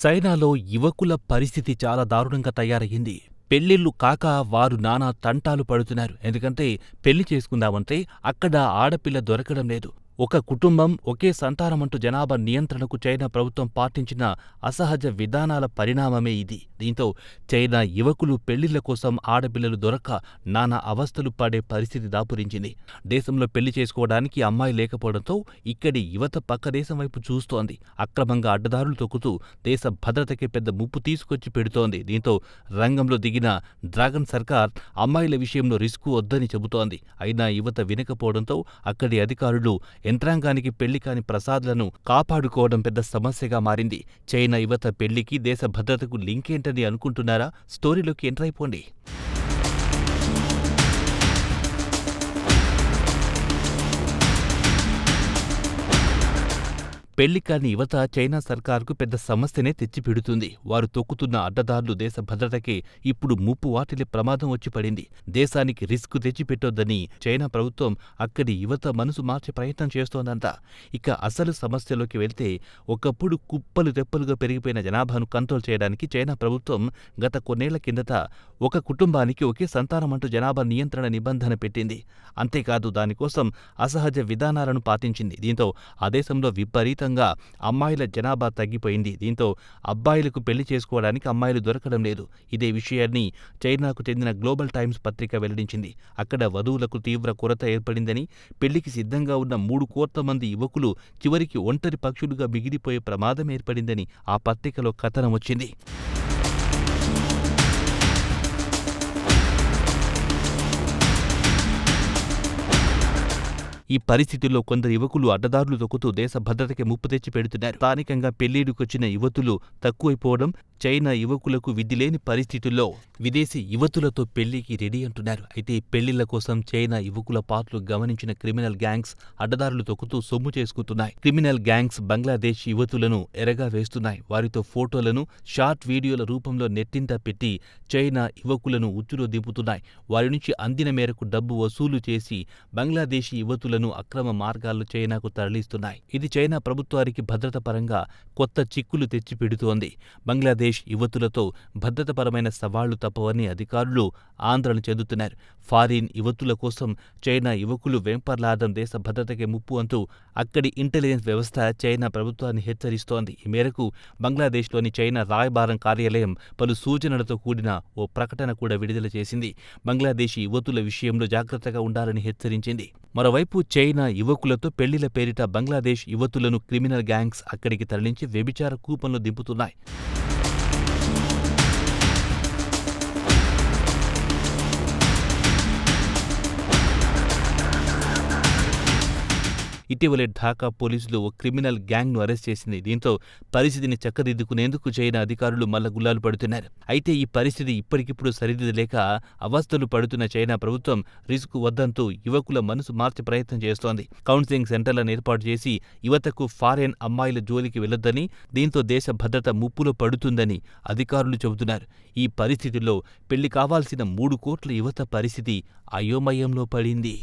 చైనాలో యువకుల పరిస్థితి చాలా దారుణంగా తయారయ్యింది. పెళ్ళిళ్ళు కాక వారు నానా తంటాలు పడుతున్నారు. ఎందుకంటే పెళ్లి చేసుకుందామంటే అక్కడ ఆడపిల్ల దొరకడం లేదు. ఒక కుటుంబం ఒకే సంతానమంటూ జనాభా నియంత్రణకు చైనా ప్రభుత్వం పాటించిన అసహజ విధానాల పరిణామమే ఇది. దీంతో చైనా యువకులు పెళ్లిళ్ల కోసం ఆడపిల్లలు దొరక్క నానా అవస్థలు పడే పరిస్థితి దాపురించింది. దేశంలో పెళ్లి చేసుకోవడానికి అమ్మాయి లేకపోవడంతో ఇక్కడి యువత పక్క దేశం వైపు చూస్తోంది. అక్రమంగా అడ్డదారులు తొక్కుతూ దేశ భద్రతకి పెద్ద ముప్పు తీసుకొచ్చి పెడుతోంది. దీంతో రంగంలో దిగిన డ్రాగన్ సర్కార్ అమ్మాయిల విషయంలో రిస్కు వద్దని చెబుతోంది. అయినా యువత వినకపోవడంతో అక్కడి అధికారులు యంత్రాంగానికి పెళ్లి కాని ప్రసాద్లను కాపాడుకోవడం పెద్ద సమస్యగా మారింది. చైనా యువత పెళ్లికి దేశ భద్రతకు లింకేంటని అనుకుంటున్నారా? స్టోరీలోకి ఎంటర్ అయిపోండి. పెళ్లి కాని యువత చైనా సర్కారుకు పెద్ద సమస్యనే తెచ్చిపెడుతుంది. వారు తొక్కుతున్న అడ్డదారులు దేశ భద్రతకే ఇప్పుడు ముప్పు వాటిల్లే ప్రమాదం వచ్చి పడింది. దేశానికి రిస్క్ తెచ్చిపెట్టొద్దని చైనా ప్రభుత్వం అక్కడి యువత మనసు మార్చే ప్రయత్నం చేస్తోందంట. ఇక అసలు సమస్యలోకి వెళ్తే, ఒకప్పుడు కుప్పలు తెప్పలుగా పెరిగిపోయిన జనాభాను కంట్రోల్ చేయడానికి చైనా ప్రభుత్వం గత కొన్నేళ్ల కిందట ఒక కుటుంబానికి ఒకే సంతానమంటూ జనాభా నియంత్రణ నిబంధన పెట్టింది. అంతేకాదు దానికోసం అసహజ విధానాలను పాటించింది. దీంతో ఆ దేశంలో విపరీతంగా అమ్మాయిల జనాభా తగ్గిపోయింది. దీంతో అబ్బాయిలకు పెళ్లి చేసుకోవడానికి అమ్మాయిలు దొరకడం లేదు. ఇదే విషయాన్ని చైనాకు చెందిన గ్లోబల్ టైమ్స్ పత్రిక వెల్లడించింది. అక్కడ వధువులకు తీవ్ర కొరత ఏర్పడిందని, పెళ్లికి సిద్ధంగా ఉన్న 3 కోట్ల మంది యువకులు చివరికి ఒంటరి పక్షులుగా మిగిలిపోయే ప్రమాదం ఏర్పడిందని ఆ పత్రికలో కథనం వచ్చింది. ఈ పరిస్థితుల్లో కొందరు యువకులు అడ్డదారులు తొక్కుతూ దేశ భద్రతకి ముప్పు తెచ్చి పెడుతున్నారు. స్థానికంగా పెళ్లిడుకొచ్చిన యువతులు తక్కువైపోవడం, చైనా యువకులకు విధిలేని పరిస్థితుల్లో విదేశీ యువతులతో పెళ్లికి రెడీ అంటున్నారు. అయితే పెళ్లిళ్ల కోసం చైనా యువకుల పాటలు గమనించిన క్రిమినల్ గ్యాంగ్స్ అడ్డదారులు తొక్కుతూ సొమ్ము చేసుకుంటున్నాయి. క్రిమినల్ గ్యాంగ్స్ బంగ్లాదేశ్ యువతులను ఎరగా వేస్తున్నాయి. వారితో ఫోటోలను షార్ట్ వీడియోల రూపంలో నెట్టింట పెట్టి చైనా యువకులను ఉచ్చులో దింపుతున్నాయి. వారి నుంచి అందిన మేరకు డబ్బు వసూలు చేసి బంగ్లాదేశీ యువతులను అక్రమ మార్గాల్లో చైనాకు తరలిస్తున్నాయి. ఇది చైనా ప్రభుత్వానికి భద్రత పరంగా కొత్త చిక్కులు తెచ్చిపెడుతోంది. బంగ్లాదేశ్ యువతులతో భద్రతపరమైన సవాళ్లు తప్పవని అధికారులు ఆందోళన చెందుతున్నారు. ఫారిన్ యువతుల కోసం చైనా యువకులు వెంపర్లాడడం దేశ భద్రతకే ముప్పు అంటూ అక్కడి ఇంటెలిజెన్స్ వ్యవస్థ చైనా ప్రభుత్వాన్ని హెచ్చరిస్తోంది. ఈ మేరకు బంగ్లాదేశ్లోని చైనా రాయబారం కార్యాలయం పలు సూచనలతో కూడిన ఓ ప్రకటన కూడా విడుదల చేసింది. బంగ్లాదేశీ యువతుల విషయంలో జాగ్రత్తగా ఉండాలని హెచ్చరించింది. మరోవైపు చైనా యువకులతో పెళ్లిల పేరిట బంగ్లాదేశ్ యువతులను క్రిమినల్ గ్యాంగ్స్ అక్కడికి తరలించి వ్యభిచార కూపంలో దింపుతున్నాయి. ఇటీవలే ఢాకా పోలీసులు ఓ క్రిమినల్ గ్యాంగ్ను అరెస్ట్ చేసింది. దీంతో పరిస్థితిని చక్కదిద్దుకునేందుకు చైనా అధికారులు మల్లగుల్లాలు పడుతున్నారు. అయితే ఈ పరిస్థితి ఇప్పటికిప్పుడు సరిదిద్దలేక అవస్థలు పడుతున్న చైనా ప్రభుత్వం రిస్క్ వద్దంటూ యువకుల మనసు మార్చే ప్రయత్నం చేస్తోంది. కౌన్సిలింగ్ సెంటర్లను ఏర్పాటు చేసి యువతకు ఫారెన్ అమ్మాయిల జోలికి వెళ్లొద్దని, దీంతో దేశ భద్రత ముప్పులో పడుతుందని అధికారులు చెబుతున్నారు. ఈ పరిస్థితుల్లో పెళ్లి కావాల్సిన 3 కోట్ల యువత పరిస్థితి అయోమయంలో పడింది.